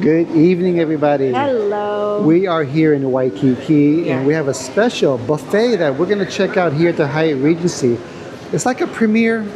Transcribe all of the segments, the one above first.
Good evening, everybody. Hello. We are here in Waikiki, and we have a special buffet that we're going to check out here at the Hyatt Regency. It's like a premium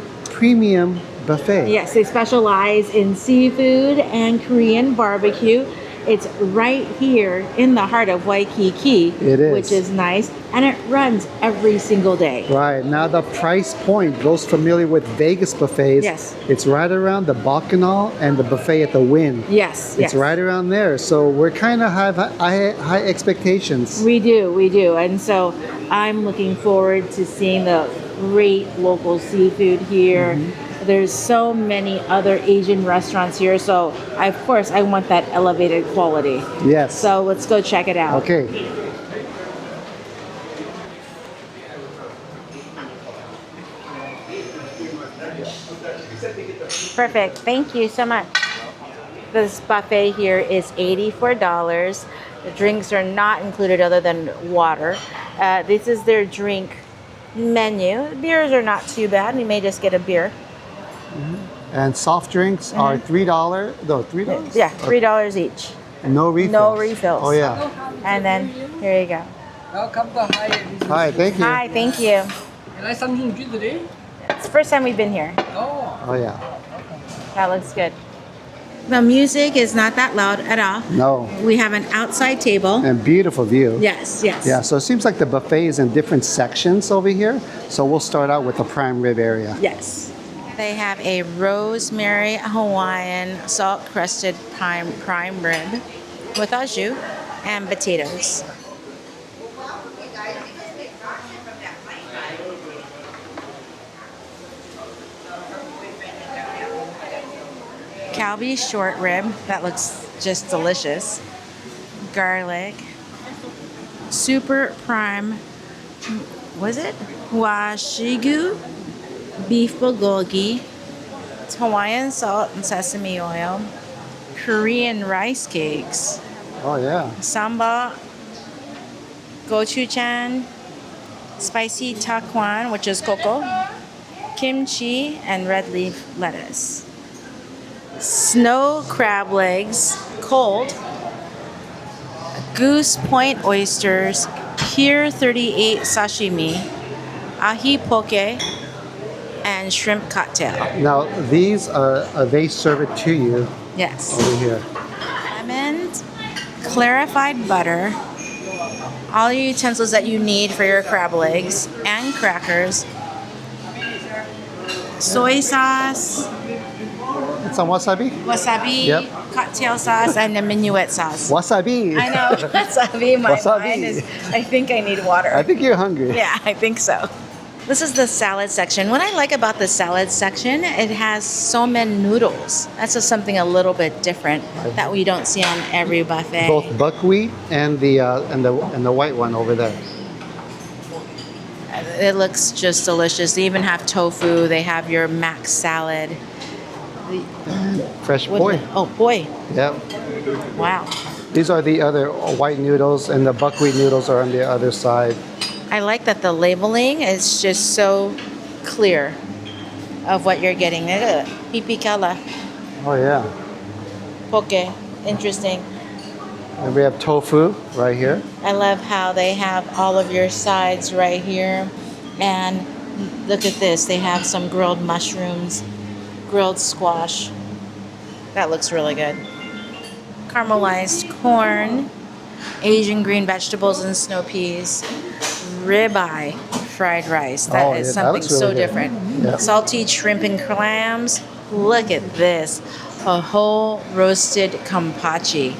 buffet. Yes, they specialize in seafood and Korean barbecue. It's right here in the heart of Waikiki. It is. Which is nice. And it runs every single day. Right. Now the price point, those familiar with Vegas buffets, yes, it's right around the Bacchanal and the buffet at the Wynn. Yes. It's right around there. So we're kind of have high expectations. We do. And so I'm looking forward to seeing the great local seafood here. There's so many other Asian restaurants here, so of course I want that elevated quality. Yes. So let's go check it out. Okay. Perfect. Thank you so much. This buffet here is $84. The drinks are not included other than water. This is their drink menu. Beers are not too bad. You may just get a beer. And soft drinks are $3. No, $3? Yeah, $3 each. No refills. No refills. Oh, yeah. And then, here you go. Welcome to Hyatt Regency. Hi, thank you. Hi, thank you. You like something to drink today? It's the first time we've been here. Oh, yeah. That looks good. The music is not that loud at all. No. We have an outside table. And beautiful view. Yes. Yeah, so it seems like the buffet is in different sections over here. So we'll start out with the prime rib area. Yes. They have a rosemary Hawaiian salt-crusted prime rib with au jus and potatoes. Kalbi short rib, that looks just delicious. Garlic. Super prime, was it? Washigu beef bulgogi. It's Hawaiian salt and sesame oil. Korean rice cakes. Oh, yeah. Samba gochujang. Spicy takwan, which is cocoa. Kimchi and red leaf lettuce. Snow crab legs, cold. Goose point oysters, Pier 38 sashimi, ahi poke, and shrimp cocktail. Now, these are, they serve it to you Yes. over here. Lemons, clarified butter, all the utensils that you need for your crab legs, and crackers, soy sauce, And some wasabi? wasabi, Yep. cocktail sauce, and a minuet sauce. Wasabi. I know, wasabi. My Wasabi. mind is, I think I need water. I think you're hungry. Yeah, I think so. This is the salad section. What I like about the salad section, it has somen noodles. That's just something a little bit different that we don't see on every buffet. Both buckwheat and the white one over there. It looks just delicious. They even have tofu. They have your mac salad. Fresh poi. Oh, poi. Yep. Wow. These are the other white noodles, and the buckwheat noodles are on the other side. I like that the labeling is just so clear of what you're getting. Look at it. Pipikala. Oh, yeah. Poke. Interesting. And we have tofu right here. I love how they have all of your sides right here. And look at this. They have some grilled mushrooms, grilled squash. That looks really good. Caramelized corn, Asian green vegetables and snow peas, ribeye fried rice. That is something looks really so good. different. Yeah. Salty shrimp and clams. Look at this. A whole roasted kampachi.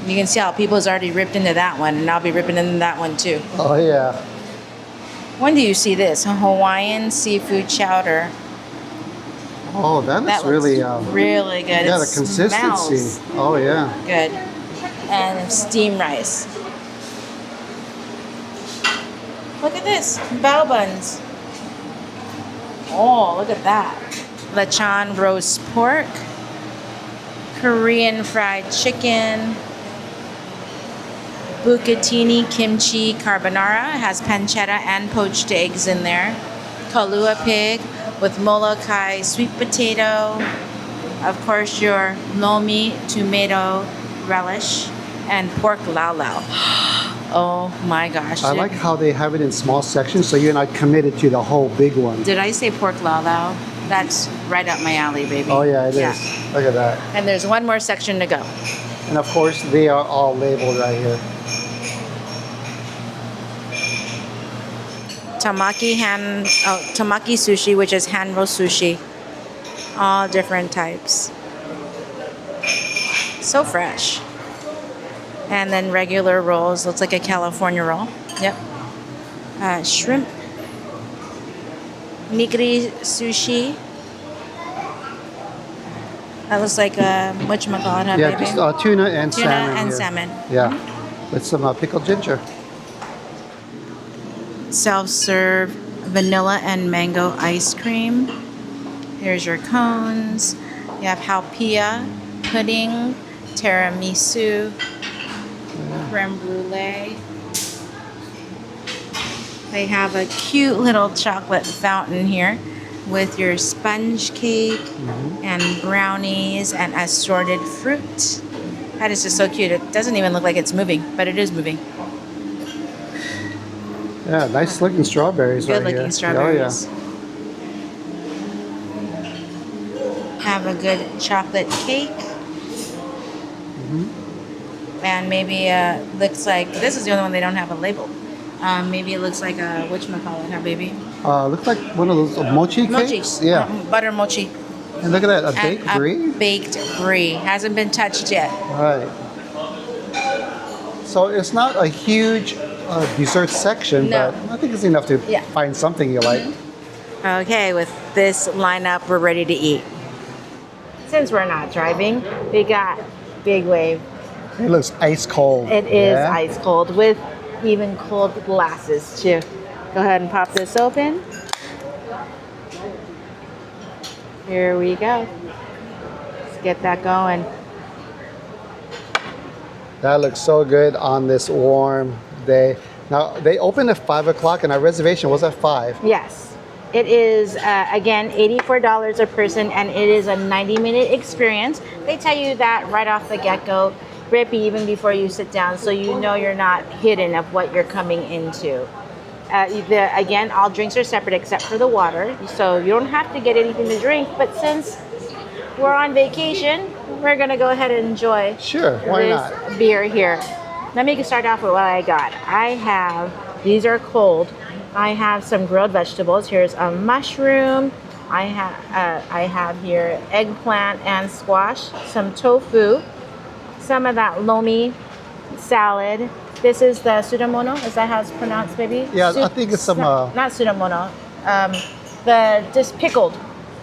You can see how people's already ripped into that one, and I'll be ripping into that one too. Oh, yeah. When do you see this? A Hawaiian seafood chowder. Oh, that looks really... really good. Yeah, It the consistency. smells Oh, yeah. good. And steamed rice. Look at this. Bao buns. Oh, look at that. Lechon roast pork. Korean fried chicken. Bucatini kimchi carbonara. It has pancetta and poached eggs in there. Kalua pig with molokai sweet potato. Of course, your lomi tomato relish, and pork lau lau. Oh my gosh. I like how they have it in small sections, so you're not committed to the whole big one. Did I say pork lau lau? That's right up my alley, baby. Oh yeah, it is. Look at that. And there's one more section to go. And of course, they are all labeled right here. Tamaki sushi, which is hand roll sushi. All different types. So fresh. And then regular rolls. Looks like a California roll. Yep. Shrimp. Nigiri sushi. That looks like whatchamacallit, huh, Yeah, baby? just tuna and Tuna salmon. and here. salmon. Yeah, with some pickled ginger. Self-serve vanilla and mango ice cream. Here's your cones. You have halpia pudding, tiramisu, creme brulee. They have a cute little chocolate fountain here with your sponge cake and brownies and assorted fruit. That is just so cute. It doesn't even look like it's moving, but it is moving. Yeah, nice looking strawberries Good right here. looking strawberries. Oh Have a good chocolate cake. And maybe looks like, this is the only one they don't have a label. Maybe it looks like a, whatchamacallit, huh, baby? yeah. Looks like one of those mochi cakes. Mochis. Yeah. Butter mochi. And look at that, a And baked a brie. baked brie. Hasn't been touched yet. Right. So it's not a huge dessert section, No. but I think it's enough to Yeah. find something you like. Okay, with this lineup, we're ready to eat. Since we're not driving, we got Big Wave. It looks ice cold. It is Yeah. ice cold with even cold glasses too. Go ahead and pop this open. Here we go. Let's get that going. That looks so good on this warm day. Now, they opened at 5 o'clock and our reservation was at 5. Yes. It is, again, $84 a person, and it is a 90-minute experience. They tell you that right off the get-go, even before you sit down, so you know you're not hidden of what you're coming into. Again, all drinks are separate except for the water, so you don't have to get anything to drink, but since we're on vacation, we're going to go ahead and enjoy Sure, why this not? beer here. Let me start off with what I got. These are cold. I have some grilled vegetables. Here's a mushroom. I have here eggplant and squash, some tofu, some of that lomi salad. This is the sudamono. Is that how it's pronounced, baby? Yeah, I think it's some... Not sudamono. Just pickled.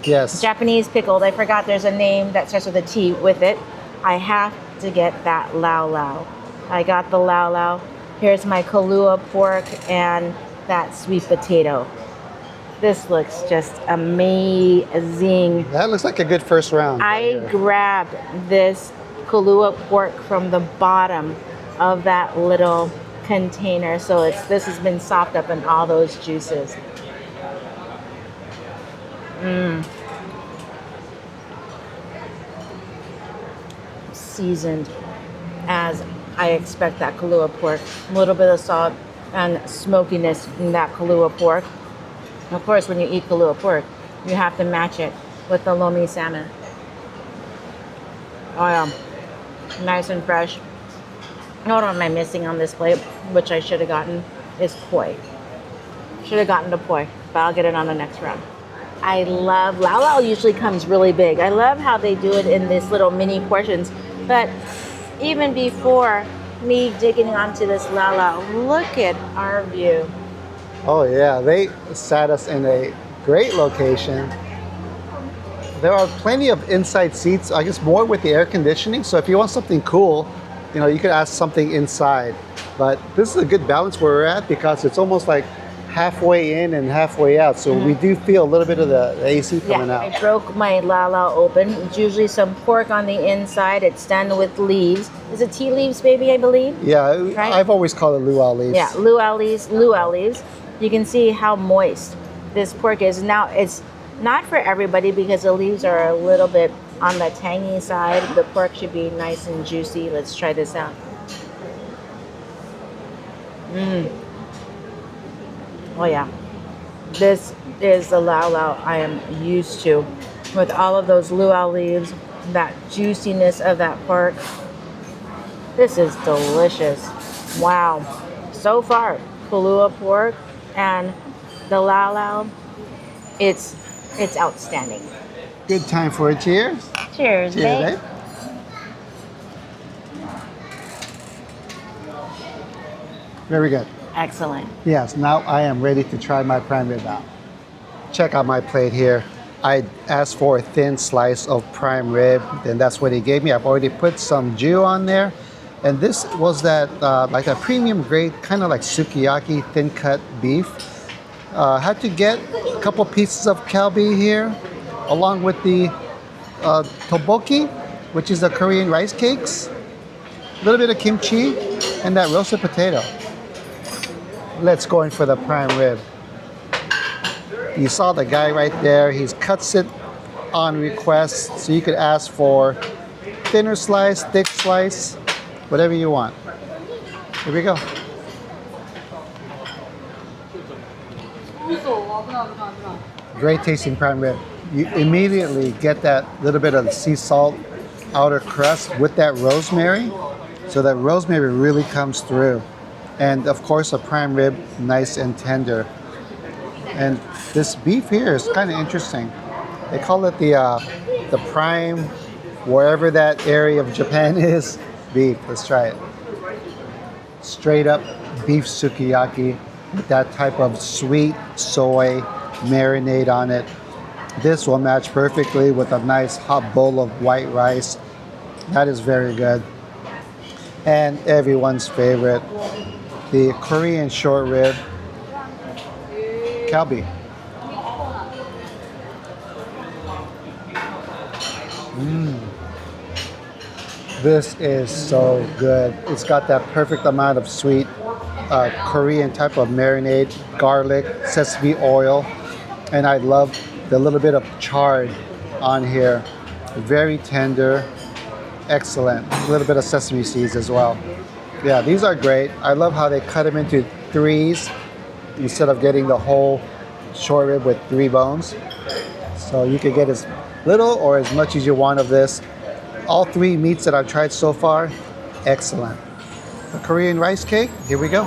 yes. Japanese pickled. I forgot there's a name that starts with a T with it. I have to get that lau lau. I got the lau lau. Here's my Kalakaua pork and that sweet potato. This looks just amazing. That looks like a good first round. I grabbed this Kalakaua pork from the bottom of that little container, so this has been sopped up in all those juices. Seasoned as I expect that Kalakaua pork. A little bit of salt and smokiness in that Kalakaua pork. Of course, when you eat Kalakaua pork, you have to match it with the lomi salmon. Oh yeah, nice and fresh. What am I missing on this plate, which I should have gotten, is poi. Should have gotten the poi, but I'll get it on the next round. I love, lau lau usually comes really big. I love how they do it in these little mini portions, but even before me digging onto this lau lau, look at our view. Oh yeah, they sat us in a great location. There are plenty of inside seats, I guess more with the air conditioning, so if you want something cool, you could ask something inside. But this is a good balance where we're at because it's almost like halfway in and halfway out, so we do feel a little bit of the AC coming out. I broke my lau lau open. It's usually some pork on the inside. It's done with leaves. Is it tea leaves, baby, I believe? Yeah, Right? I've always called it luau leaves. Yeah, luau leaves. You can see how moist this pork is. Now, it's not for everybody because the leaves are a little bit on the tangy side. The pork should be nice and juicy. Let's try this out. Oh yeah. This is the lau lau I am used to, with all of those luau leaves, that juiciness of that pork. This is delicious. Wow. So far, Kalua pork and the lau lau, it's outstanding. Good time for a cheers. Cheers, Cheers, mate. eh? Very good. Excellent. Yes, now I am ready to try my prime rib out. Check out my plate here. I asked for a thin slice of prime rib, and that's what he gave me. I've already put some jus on there. And this was that, like a premium grade, kind of like sukiyaki, thin cut beef. Had to get a couple pieces of kalbi here, along with the tteokbokki, which is the Korean rice cakes, a little bit of kimchi, and that roasted potato. Let's go in for the prime rib. You saw the guy right there. He cuts it on request, so you could ask for thinner slice, thick slice, whatever you want. Here we go. Great tasting prime rib. You immediately get that little bit of sea salt outer crust with that rosemary, so that rosemary really comes through. And of course, a prime rib, nice and tender. And this beef here is kind of interesting. They call it the prime, wherever that area of Japan is, beef. Let's try it. Straight up beef sukiyaki with that type of sweet soy marinade on it. This will match perfectly with a nice hot bowl of white rice. That is very good. And everyone's favorite, the Korean short rib, kalbi. This is so good. It's got that perfect amount of sweet Korean type of marinade, garlic, sesame oil, and I love the little bit of chard on here. Very tender, excellent. A little bit of sesame seeds as well. Yeah, these are great. I love how they cut them into threes instead of getting the whole short rib with 3 bones. So you can get as little or as much as you want of this. All 3 meats that I've tried so far, excellent. The Korean rice cake, here we go.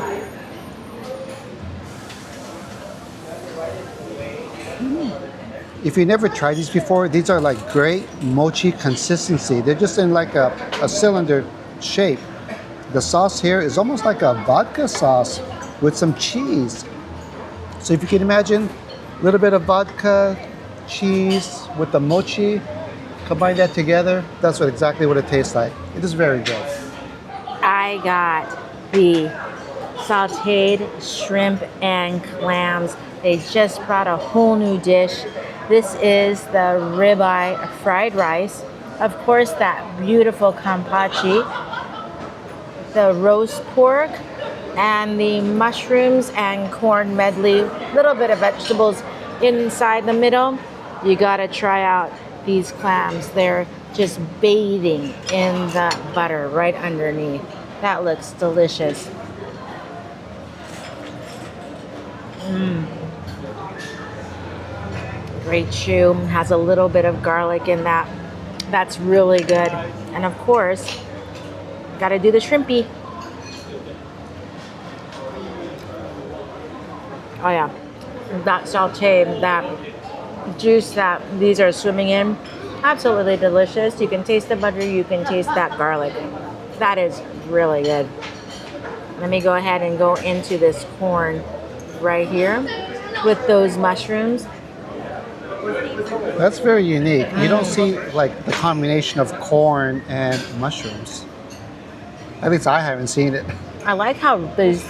If you never tried these before, these are like great mochi consistency. They're just in like a cylinder shape. The sauce here is almost like a vodka sauce with some cheese. So if you can imagine a little bit of vodka, cheese with the mochi, combine that together, that's exactly what it tastes like. It is very good. I got the sauteed shrimp and clams. They just brought a whole new dish. This is the ribeye fried rice. Of course, that beautiful kampachi, the roast pork, and the mushrooms and corn medley, little bit of vegetables inside the middle. You gotta try out these clams. They're just bathing in the butter right underneath. That looks delicious. Great chew, has a little bit of garlic in that. That's really good. And of course, gotta do the shrimpy. Oh yeah, that saute, that juice that these are swimming in, absolutely delicious. You can taste the butter, you can taste that garlic. That is really good. Let me go ahead and go into this corn right here with those mushrooms. That's very unique. You don't see like the combination of corn and mushrooms. At least I haven't seen it. I like how these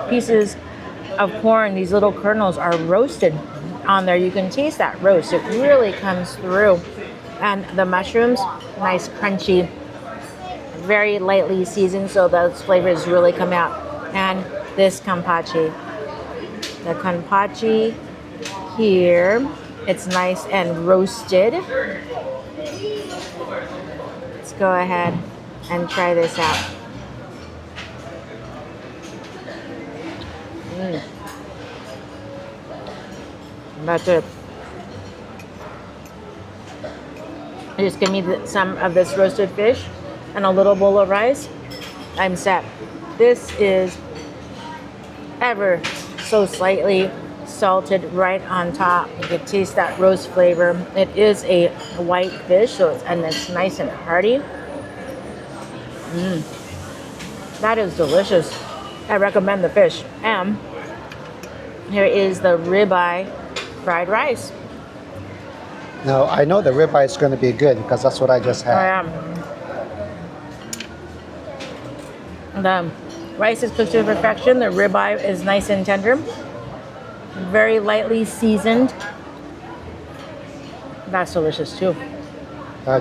pieces of corn, these little kernels, are roasted on there. You can taste that roast. It really comes through. And the mushrooms, nice crunchy, very lightly seasoned, so those flavors really come out. And this kampachi. The kampachi here, it's nice and roasted. go ahead and try this out. That's it. Just give me some of this roasted fish and a little bowl of rice. I'm set. This is ever so slightly salted right on top. You can taste that roast flavor. It is a white fish, and it's nice and hearty. That is delicious. I recommend the fish. And here is the ribeye fried rice. Now, I know the ribeye is going to be good because that's what I just had. The rice is cooked to perfection. The ribeye is nice and tender. Very lightly seasoned. That's delicious too.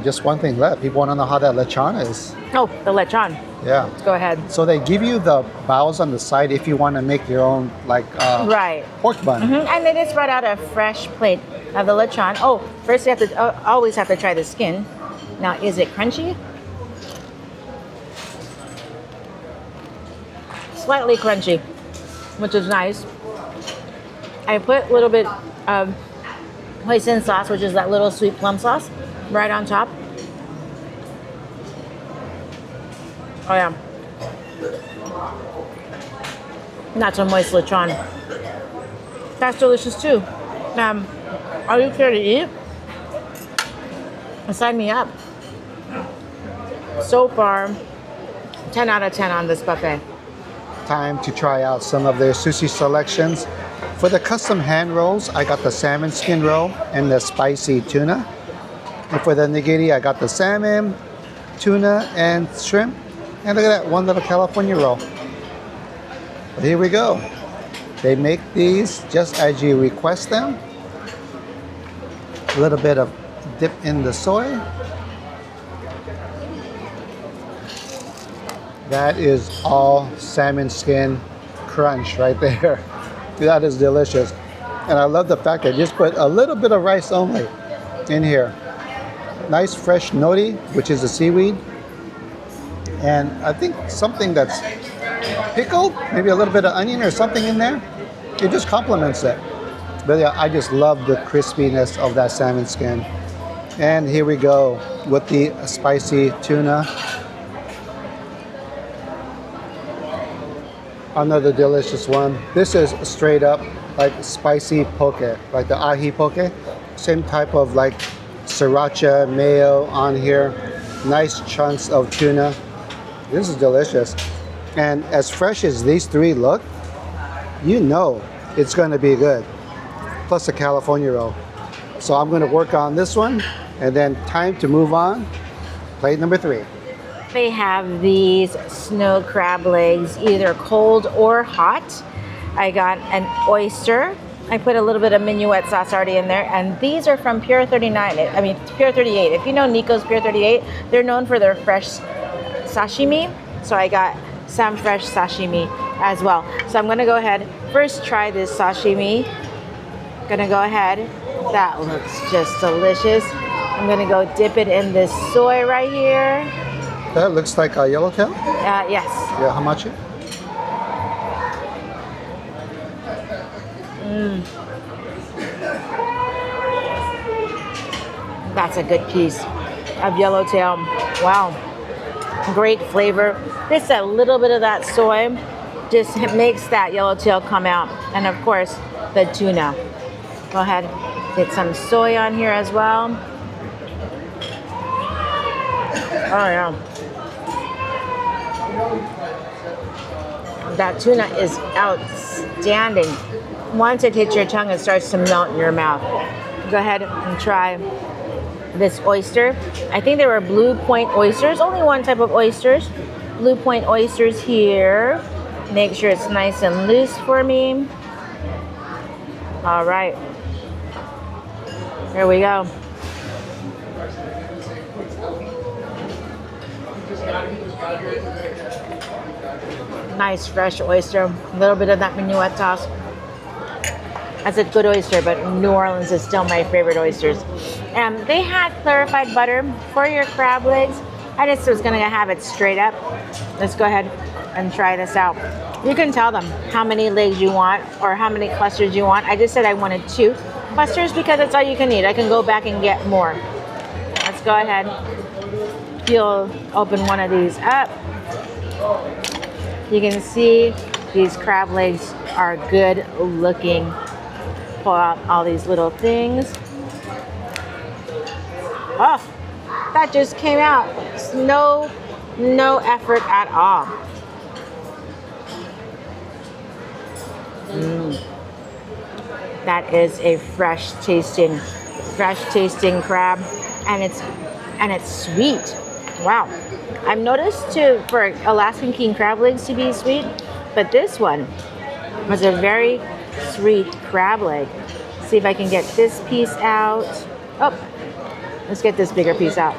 Just one thing left. People want to know how that lechon is. Oh, the lechon. Yeah. Let's go ahead. So they give you the bowels on the side if you want to make your own right. pork bun. And they just brought out a fresh plate of the lechon. Oh, first you have to always have to try the skin. Now, is it crunchy? Slightly crunchy, which is nice. I put a little bit of hoisin sauce, which is that little sweet plum sauce, right on top. Oh yeah. Not so moist lechon. That's delicious too. Are you care to eat? Sign me up. So far, 10 out of 10 on this buffet. Time to try out some of their sushi selections. For the custom hand rolls, I got the salmon skin roll and the spicy tuna. And for the nigiri, I got the salmon, tuna, and shrimp. And look at that, one little California roll. But here we go. They make these just as you request them. A little bit of dip in the soy. That is all salmon skin crunch right there. That is delicious. And I love the fact that I just put a little bit of rice only in here. Nice fresh nori, which is the seaweed. And I think something that's pickled, maybe a little bit of onion or something in there. It just complements it. But yeah, I just love the crispiness of that salmon skin. And here we go with the spicy tuna. Another delicious one. This is straight up like spicy poke, like the ahi poke. Same type of like sriracha mayo on here. Nice chunks of tuna. This is delicious. And as fresh as these three look, you know it's going to be good. Plus a California roll. So I'm going to work on this one, and then time to move on. Plate number 3. They have these snow crab legs, either cold or hot. I got an oyster. I put a little bit of minuet sauce already in there, and these are from Pier 39. Pier 38. If you know Nico's Pier 38, they're known for their fresh sashimi. So I got some fresh sashimi as well. So I'm gonna go ahead, first try this sashimi. Gonna go ahead. That looks just delicious. I'm gonna go dip it in this soy right here. That looks like a yellowtail? Yes. Yeah, how much? That's a good piece of yellowtail. Wow. Great flavor. Just a little bit of that soy just makes that yellowtail come out. And of course, the tuna. Go ahead, get some soy on here as well. Oh yeah. That tuna is outstanding. Once it hits your tongue, it starts to melt in your mouth. Go ahead and try this oyster. I think they were Blue Point oysters. Only one type of oysters. Blue Point oysters here. Make sure it's nice and loose for me. All right. Here we go. Nice fresh oyster. A little bit of that minuet sauce. That's a good oyster, but New Orleans is still my favorite oysters. They had clarified butter for your crab legs. I just was gonna have it straight up. Let's go ahead and try this out. You can tell them how many legs you want or how many clusters you want. I just said I wanted 2 clusters because that's all you can eat. I can go back and get more. Let's go ahead. You'll open one of these up. You can see these crab legs are good looking. Pull out all these little things. Oh, that just came out. It's no effort at all. That is a fresh tasting crab, and it's sweet. Wow. I've noticed for Alaskan king crab legs to be sweet, but this one was a very sweet crab leg. See if I can get this piece out. Oh, let's get this bigger piece out.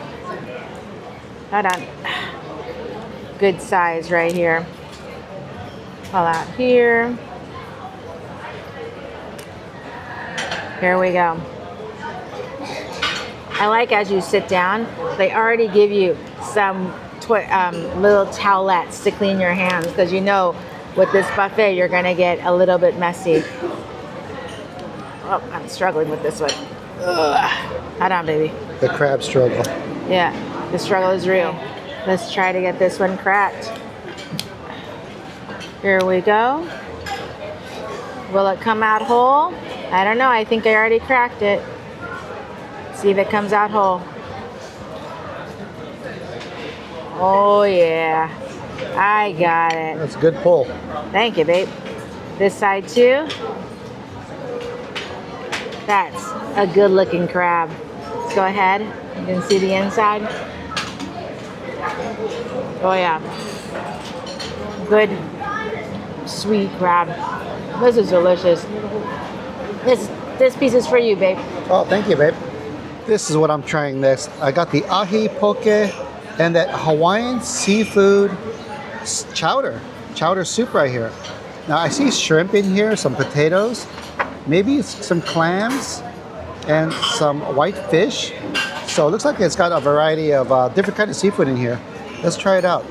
Hold on. Good size right here. Pull out here. Here we go. I like as you sit down, they already give you some little towelettes to clean your hands because you know with this buffet you're gonna get a little bit messy. Oh, I'm struggling with this one. Ugh. Hold on, baby. The crab struggle. Yeah, the struggle is real. Let's try to get this one cracked. Here we go. Will it come out whole? I don't know. I think I already cracked it. See if it comes out whole. Oh, yeah. I got it. That's a good pull. Thank you, babe. This side, too. That's a good-looking crab. Let's go ahead. You can see the inside. Oh, yeah. Good, sweet crab. This is delicious. This piece is for you, babe. Oh, thank you, babe. This is what I'm trying next. I got the ahi poke and that Hawaiian seafood chowder soup right here. Now I see shrimp in here, some potatoes, maybe some clams, and some white fish. So it looks like it's got a variety of different kind of seafood in here. Let's try it out.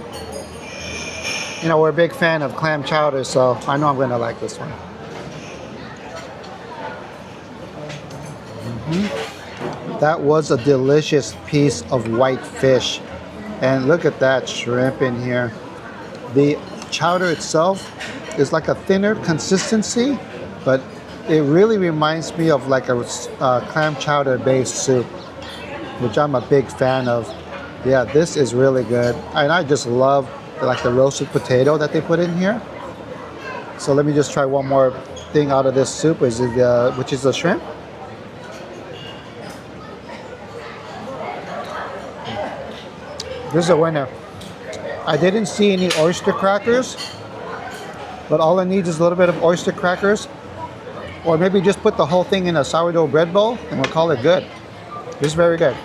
You know, we're a big fan of clam chowder, so I know I'm gonna like this one. That was a delicious piece of white fish. And look at that shrimp in here. The chowder itself is like a thinner consistency, but it really reminds me of like a clam chowder based soup, which I'm a big fan of. Yeah, this is really good. And I just love like the roasted potato that they put in here. So let me just try one more thing out of this soup, which is the shrimp. This is a winner. I didn't see any oyster crackers, but all I need is a little bit of oyster crackers, or maybe just put the whole thing in a sourdough bread bowl and we'll call it good. This is very good.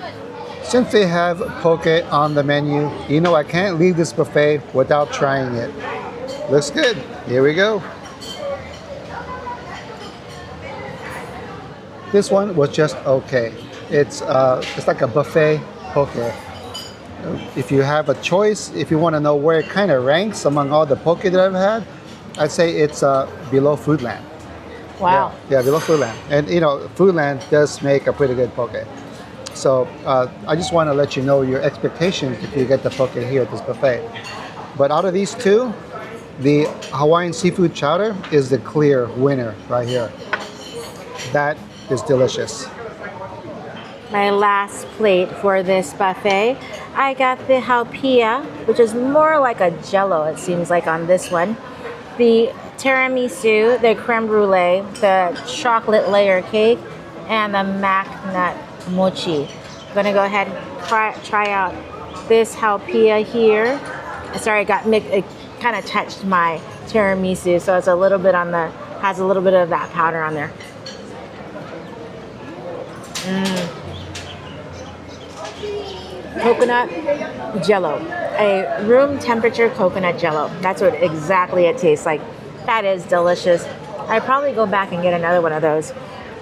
Since they have poke on the menu, you know I can't leave this buffet without trying it. Looks good. Here we go. This one was just okay. It's like a buffet poke. If you have a choice, if you want to know where it kind of ranks among all the poke that I've had, I'd say it's below Foodland. Wow. Yeah, below Foodland. And you know, Foodland does make a pretty good poke. So I just want to let you know your expectations if you get the poke here at this buffet. But out of these two, the Hawaiian seafood chowder is the clear winner right here. That is delicious. My last plate for this buffet, I got the haupia, which is more like a jello, it seems like on this one. The tiramisu, the creme brulee, the chocolate layer cake, and the mac nut mochi. I'm gonna go ahead and try out this haupia here. Sorry, it kind of touched my tiramisu, so it's a little bit has a little bit of that powder on there. Coconut jello, a room temperature coconut jello. That's what exactly it tastes like. That is delicious. I'd probably go back and get another one of those.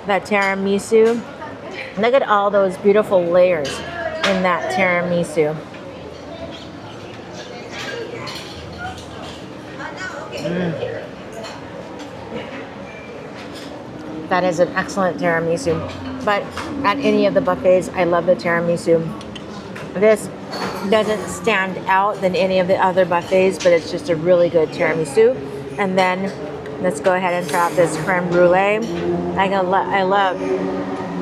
That tiramisu. Look at all those beautiful layers in that tiramisu. That is an excellent tiramisu. But at any of the buffets, I love the tiramisu. This doesn't stand out than any of the other buffets, but it's just a really good tiramisu. And then let's go ahead and try out this creme brulee. I love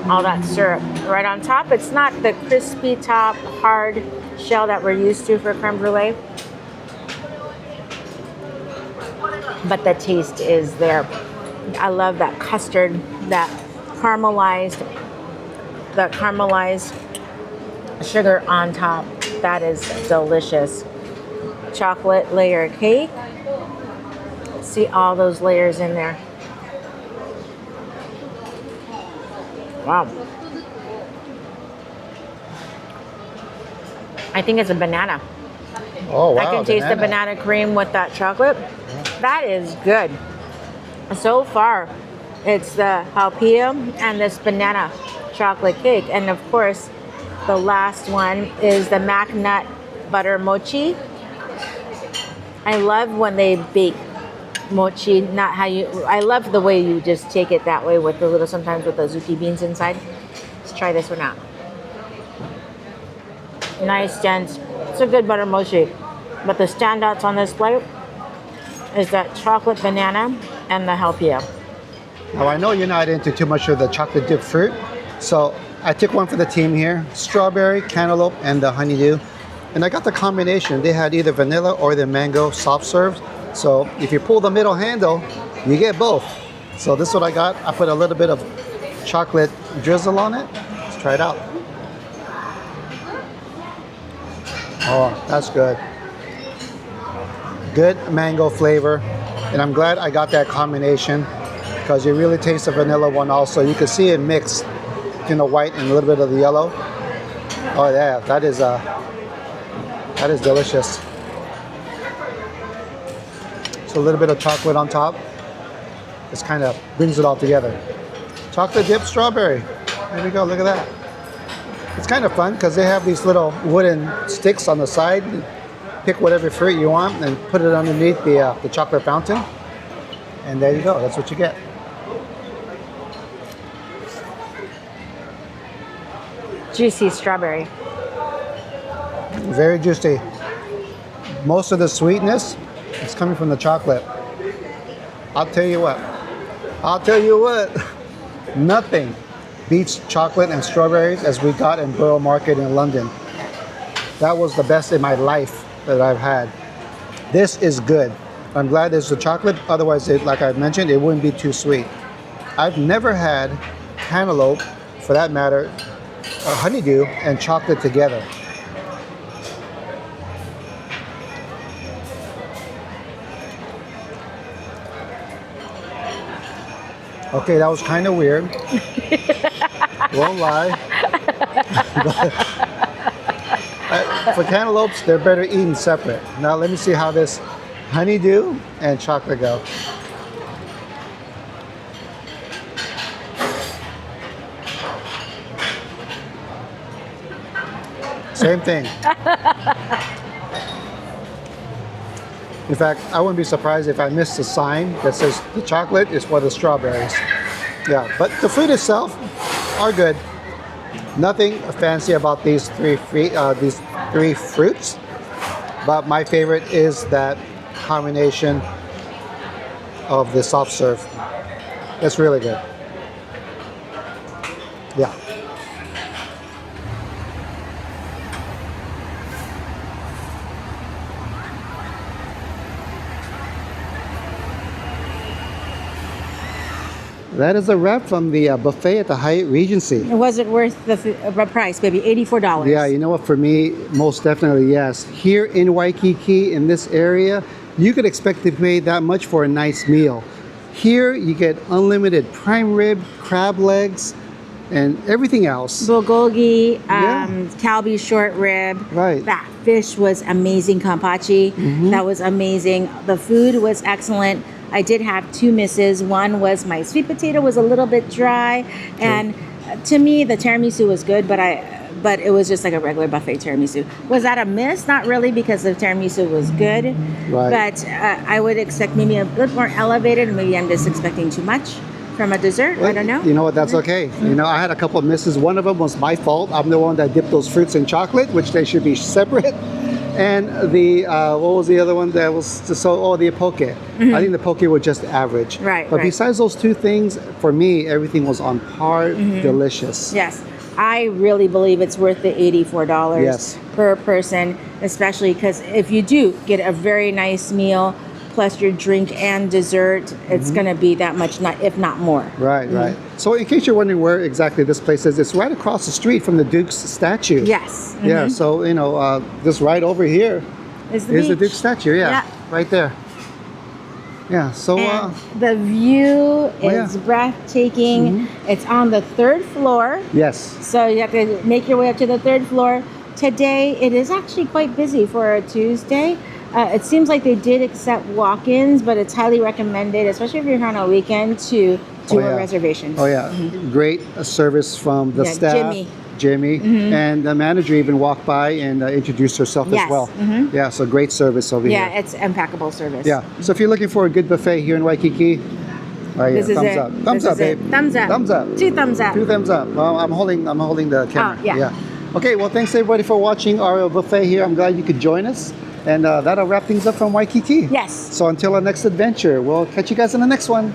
all that syrup right on top. It's not the crispy top, hard shell that we're used to for creme brulee, but the taste is there. I love that custard, that caramelized sugar on top. That is delicious. Chocolate layer cake. See all those layers in there. Wow. I think it's a banana. Oh, wow. I can taste the banana cream with that chocolate. That is good. So far, it's the jalapeno and this banana chocolate cake. And of course, the last one is the mac nut butter mochi. I love when they bake mochi, not how you, I love the way you just take it that way with the little, sometimes with the zuki beans inside. Let's try this one out. Nice, dense. It's a good butter mochi. But the standouts on this plate is that chocolate banana and the jalapeno. Now, I know you're not into too much of the chocolate dipped fruit, so I took one for the team here. Strawberry, cantaloupe, and the honeydew. And I got the combination. They had either vanilla or the mango soft served. So if you pull the middle handle, you get both. So this is what I got. I put a little bit of chocolate drizzle on it. Let's try it out. Oh, that's good. Good mango flavor. And I'm glad I got that combination because you really taste the vanilla one also. You can see it mixed in the white and a little bit of the yellow. Oh yeah, that is delicious. So a little bit of chocolate on top. Just kind of brings it all together. Chocolate dipped strawberry. There we go, look at that. It's kind of fun because they have these little wooden sticks on the side. Pick whatever fruit you want and put it underneath the chocolate fountain. And there you go, that's what you get. Juicy strawberry. Very juicy. Most of the sweetness is coming from the chocolate. I'll tell you what, nothing beats chocolate and strawberries as we got in Borough Market in London. That was the best in my life that I've had. This is good. I'm glad there's the chocolate, otherwise, like I mentioned, it wouldn't be too sweet. I've never had cantaloupe, for that matter, or honeydew and chocolate together. Okay, that was kind of weird. Won't lie. For cantaloupes, they're better eaten separate. Now let me see how this honeydew and chocolate go. Same thing. In fact, I wouldn't be surprised if I missed a sign that says the chocolate is for the strawberries. Yeah, but the fruit itself are good. Nothing fancy about these three fruits, but my favorite is that combination of the soft serve. It's really good. Yeah. That is a wrap from the buffet at the Hyatt Regency. It wasn't worth the price, baby. $84. Yeah, you know what? For me, most definitely, yes. Here in Waikiki, in this area, you could expect to pay that much for a nice meal. Here, you get unlimited prime rib, crab legs, and everything else. Bulgogi, Kalbi short rib. Right. That fish was amazing. Kampachi. That was amazing. The food was excellent. I did have two misses. One was my sweet potato was a little bit dry, and to me the tiramisu was good, but but it was just like a regular buffet tiramisu. Was that a miss? Not really, because the tiramisu was good. Right. But I would expect maybe a bit more elevated. Maybe I'm just expecting too much from a dessert. I don't know. You know what? That's okay. You know, I had a couple of misses. One of them was my fault. I'm the one that dipped those fruits in chocolate, which they should be separate. And the what was the other one that was just the poke. I think the poke was just average. Right. But right. besides those two things, for me, everything was on par, delicious. Yes. I really believe it's worth the $84 Yes. per person, especially because if you do get a very nice meal plus your drink and dessert, it's going to be that much, if not more. Right, right. So in case you're wondering where exactly this place is, it's right across the street from the Duke's statue. Yes. Yeah, so, you know, just right over here Is is the beach. Duke's statue. Yeah, right there. Yeah, so... And the view yeah. is breathtaking. It's on the 3rd floor. yes. So you have to make your way up to the 3rd floor. Today, it is actually quite busy for a Tuesday. It seems like they did accept walk-ins, but it's highly recommended, especially if you're here on a weekend, to do a reservation. Oh, yeah. Great service from the staff. Jimmy. And the manager even walked by and introduced herself as well. Yeah, so great service over here. Yeah, it's impeccable service. Yeah, so if you're looking for a good buffet here in Waikiki, right This here, is thumbs it. up. Thumbs up, babe. Thumbs up. Thumbs up. 2 thumbs up. 2 thumbs up. Well, I'm holding the camera. Oh, yeah. Okay, well, thanks everybody for watching our buffet here. I'm glad you could join us. And that'll wrap things up from Waikiki. Yes. So until our next adventure, we'll catch you guys in the next one.